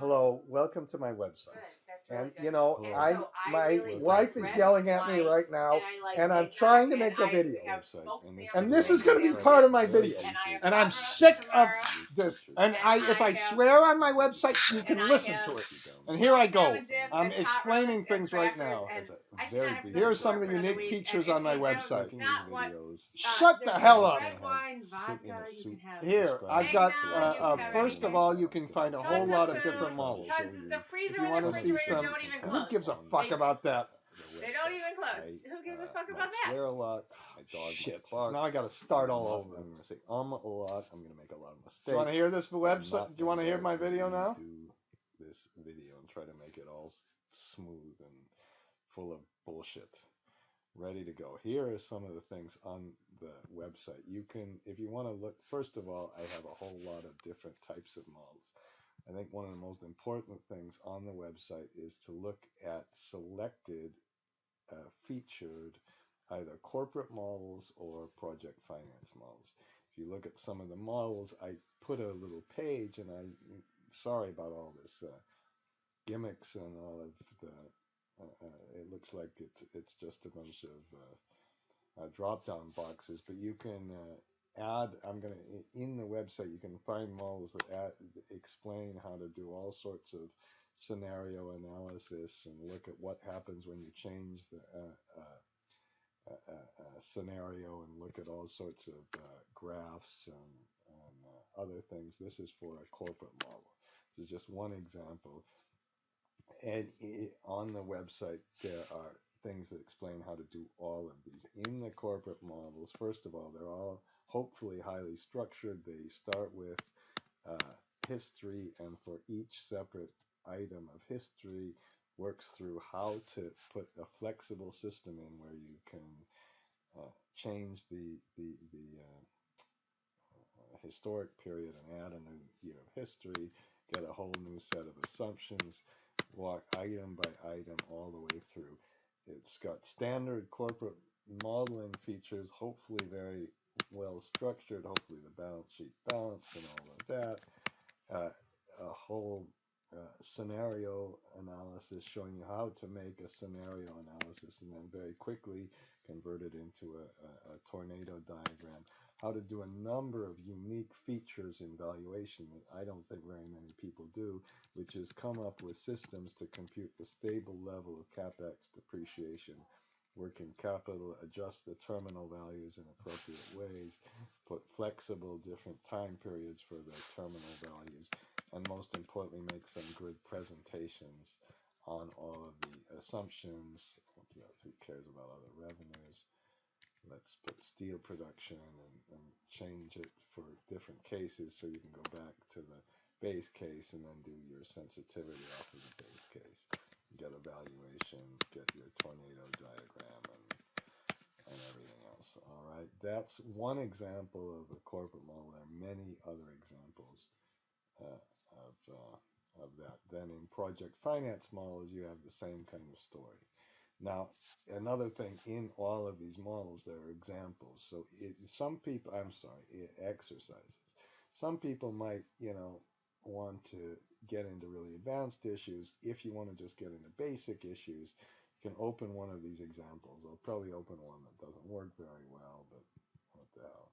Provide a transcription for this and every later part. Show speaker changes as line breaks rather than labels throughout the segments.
Hello, welcome to my website.
Good. That's really
And
good.
you know,
And
I
so I
my
really like
wife is
red
yelling at me
wine,
right now,
and I like
and I'm
eggnog,
trying to
and
make a
I
video.
have smoked salmon
And
with
this is
bacon
going to be part of
sandwich,
my video.
and I have
And I'm
pot roast
sick of
tomorrow,
this. And
and
I if
I
I
have
swear on my website, you
and
can
I
listen
have
to it. And here I
smoked
go.
salmon dip
I'm
and pot roast
explaining
and
things right
crackers,
now.
and I should not have to go to
Here
the
are some
store
of the
for another
unique
week. And
features
if
on my
they don't
website.
not want,
Shut the
there's
hell up.
red wine, vodka. You can have
Here, I've got,
eggnog. You can have
first of
everything.
all, you can find a whole
Tons of
lot of
food,
different models.
tons. The
If
freezer
you
and the
want to see
refrigerator
some,
don't even
who
close.
gives a fuck about that?
They don't even close. Who gives a fuck about that?
Swear a lot. Shit. Now I got to start all over. I'm going to say a lot. I'm going to make a lot of mistakes. Do you want to hear this website? Do you want to hear my video now? Do this video and try to make it all smooth and full of bullshit. Ready to go. Here are some of the things on the website. You can, if you want to look, first of all, I have a whole lot of different types of models. I think one of the most important things on the website is to look at selected, featured, either corporate models or project finance models. If you look at some of the models, I put a little page, and sorry about all this gimmicks and all of the, it looks like it's just a bunch of drop-down boxes, but you can add, in the website, you can find models that explain how to do all sorts of scenario analysis and look at what happens when you change the scenario, and look at all sorts of graphs and other things. This is for a corporate model. This is just one example. And on the website, there are things that explain how to do all of these. In the corporate models, first of all, they're all hopefully highly structured. They start with history, and for each separate item of history, works through how to put a flexible system in where you can change the historic period and add a new year of history, get a whole new set of assumptions, walk item by item all the way through. It's got standard corporate modeling features, hopefully very well structured, hopefully the balance sheet balance and all of that. A whole scenario analysis showing you how to make a scenario analysis and then very quickly convert it into a tornado diagram. How to do a number of unique features in valuation that I don't think very many people do, which is come up with systems to compute the stable level of capex depreciation, working capital, adjust the terminal values in appropriate ways, put flexible different time periods for the terminal values, and most importantly, make some good presentations on all of the assumptions. Who cares about other revenues? Let's put steel production and change it for different cases so you can go back to the base case and then do your sensitivity off of the base case. Get a valuation, get your tornado diagram, and everything else. All right, that's one example of a corporate model. There are many other examples uh, of that. Then in project finance models, you have the same kind of story. Now, another thing, in all of these models, there are examples. So some people, exercises. Some people might, want to get into really advanced issues. If you want to just get into basic issues, you can open one of these examples. I'll probably open one that doesn't work very well, but what the hell.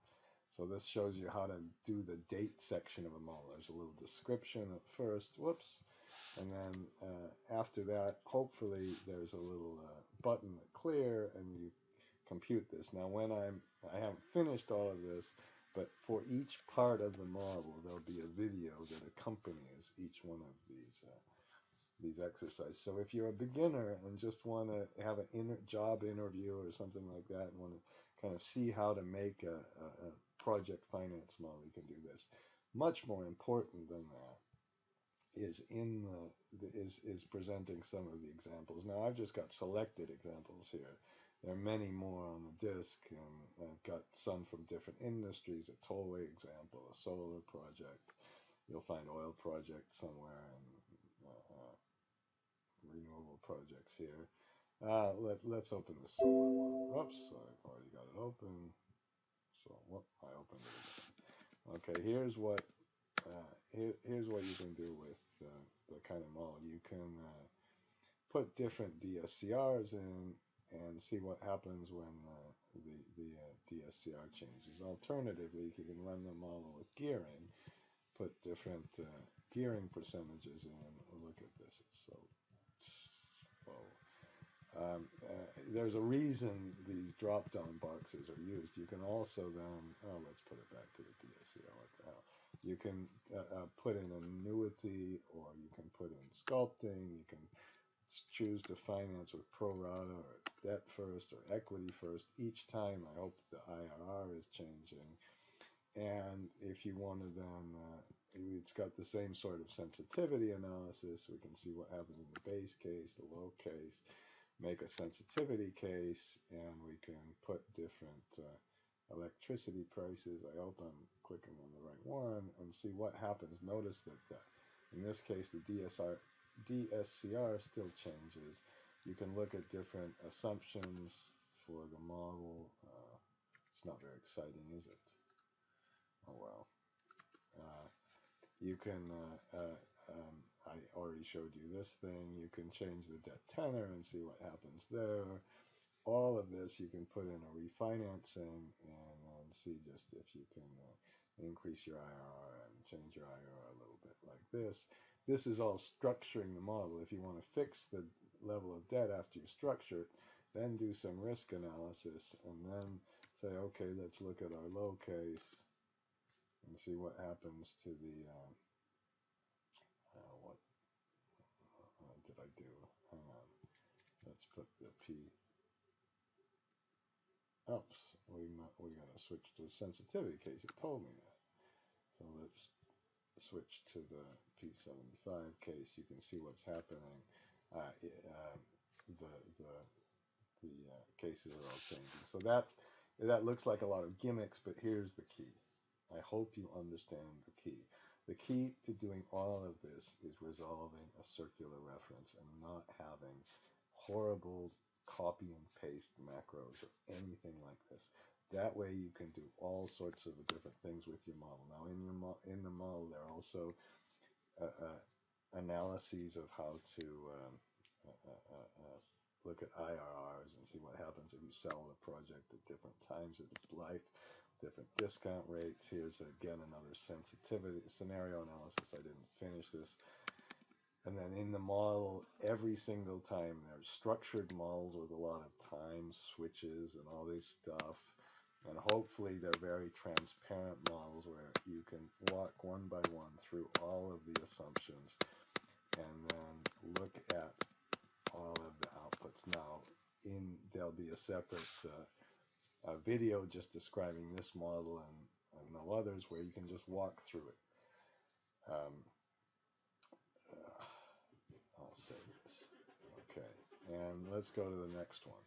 So this shows you how to do the date section of a model. There's a little description at first, whoops, and then after that, hopefully there's a little button that clear, and you compute this. Now, I haven't finished all of this, but for each part of the model, there'll be a video that accompanies each one of these exercises. So if you're a beginner and just want to have a job interview or something like that, and want to kind of see how to make a project finance model, you can do this. Much more important than that is is presenting some of the examples. Now I've just got selected examples here. There are many more on the disk, and I've got some from different industries. A tollway example, a solar project. You'll find oil projects somewhere, and renewable projects here. Let's open the solar one. Oops, I've already got it open. So I opened it again. Okay, here's what here's what you can do with the kind of model. You can put different DSCRs in and see what happens when the DSCR changes. Alternatively, you can run the model with gearing, put different gearing percentages in, and look at this. It's so slow. There's a reason these drop-down boxes are used. You can also then, let's put it back to the DSCR. What the hell? You can put in annuity, or you can put in sculpting. You can choose to finance with pro rata or debt first or equity first. Each time, I hope the IRR is changing. And if you want to then, it's got the same sort of sensitivity analysis. We can see what happens in the base case, the low case, make a sensitivity case, and we can put different electricity prices. I hope I'm clicking on the right one, and see what happens. Notice that in this case, the DSCR still changes. You can look at different assumptions for the model. It's not very exciting, is it? Oh well. You can, I already showed you this thing. You can change the debt tenor and see what happens there. All of this you can put in a refinancing and see just if you can increase your IRR and change your IRR a little bit like this. This is all structuring the model. If you want to fix the level of debt after you structure it, then do some risk analysis and then say, okay, let's look at our low case and see what happens to the, what did I do? Hang on. Let's put the P. Oops, we gotta switch to the sensitivity case. It told me that. So let's switch to the P75 case. You can see what's happening. The cases are all changing. So that looks like a lot of gimmicks, but here's the key. I hope you understand the key. The key to doing all of this is resolving a circular reference and not having horrible copy and paste macros or anything like this. That way you can do all sorts of different things with your model. Now in the model there are also analyses of how to look at IRRs and see what happens if you sell the project at different times of its life, different discount rates. Here's again another sensitivity scenario analysis. I didn't finish this. And then in the model, every single time there's structured models with a lot of time switches and all this stuff. And hopefully they're very transparent models where you can walk one by one through all of the assumptions and then look at all of the outputs. Now, there'll be a separate video just describing this model and no others where you can just walk through it. I'll save this. Okay, and let's go to the next one.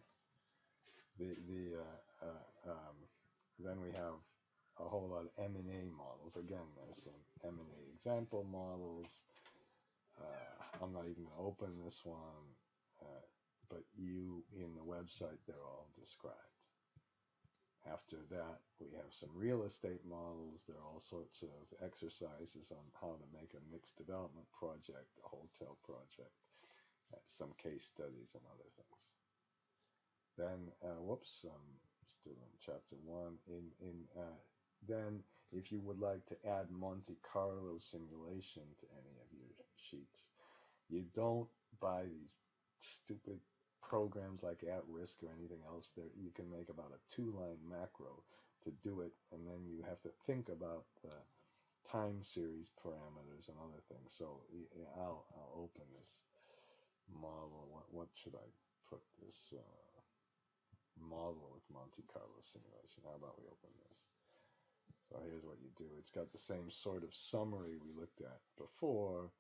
Then we have a whole lot of M&A models. Again, there's some M&A example models. I'm not even going to open this one, but in the website, they're all described. After that, we have some real estate models. There are all sorts of exercises on how to make a mixed development project, a hotel project, some case studies and other things. Then, whoops, I'm still in chapter 1. Then, if you would like to add Monte Carlo simulation to any of your sheets, you don't buy these stupid programs like At Risk or anything else. There, you can make about a 2-line macro to do it, and then you have to think about the time series parameters and other things. So I'll open this model. What should I put this model with Monte Carlo simulation? How about we open this? So here's what you do. It's got the same sort of summary we looked at before.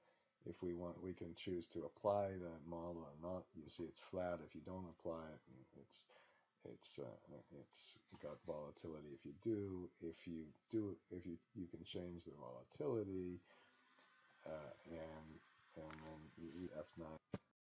If we want, we can choose to apply the model or not. You see it's flat if you don't apply it, and it's got volatility if you do. If you do, you can change the volatility, and then you F9.